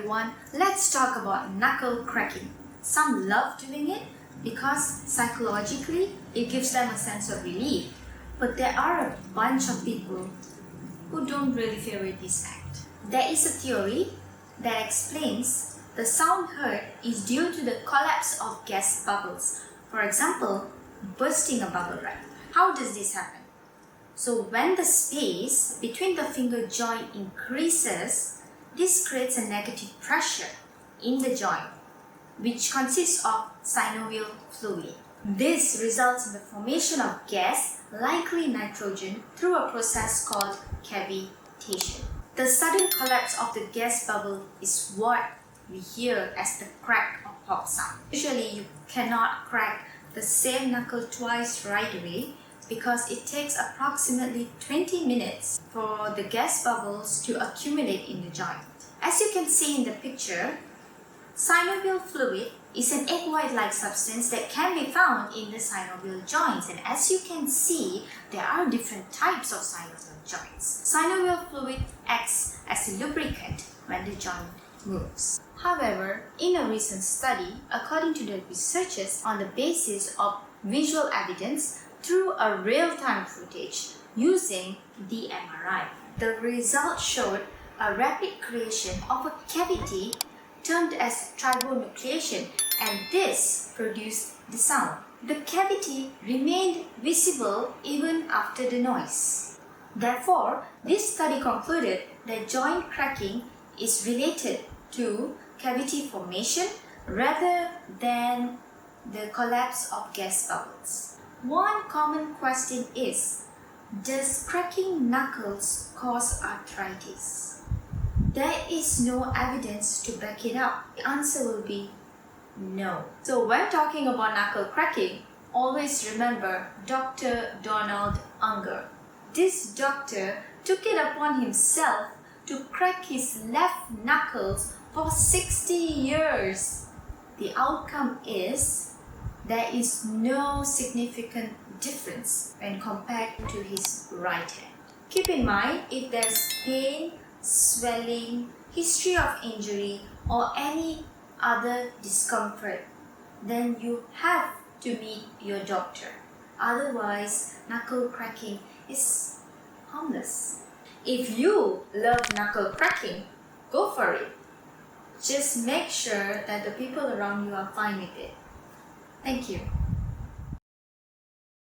everyone, let's talk about knuckle cracking. Some love doing it because psychologically it gives them a sense of relief, but there are a bunch of people who don't really favor this act. There is a theory that explains the sound heard is due to the collapse of gas bubbles. For example, bursting a bubble wrap. How does this happen? So when the space between the finger joint increases, this creates a negative pressure in the joint, which consists of synovial fluid. This results in the formation of gas, likely nitrogen, through a process called cavitation. The sudden collapse of the gas bubble is what we hear as the crack or pop sound. Usually you cannot crack the same knuckle twice right away because it takes approximately 20 minutes for the gas bubbles to accumulate in the joint. As you can see in the picture, synovial fluid is an egg white-like substance that can be found in the synovial joints, and as you can see, there are different types of synovial joints. Synovial fluid acts as a lubricant when the joint moves. However, in a recent study, according to the researchers on the basis of visual evidence through a real-time footage using the MRI, the results showed a rapid creation of a cavity termed as tribonucleation, and this produced the sound. The cavity remained visible even after the noise. Therefore, this study concluded that joint cracking is related to cavity formation rather than the collapse of gas bubbles. One common question is, does cracking knuckles cause arthritis? There is no evidence to back it up. The answer will be no. So when talking about knuckle cracking, always remember Dr. Donald Unger. This doctor took it upon himself to crack his left knuckles for 60 years. The outcome is there is no significant difference when compared to his right hand. Keep in mind, if there's pain, swelling, history of injury, or any other discomfort, then you have to meet your doctor. Otherwise, knuckle cracking is harmless. If you love knuckle cracking, go for it. Just make sure that the people around you are fine with it. Thank you.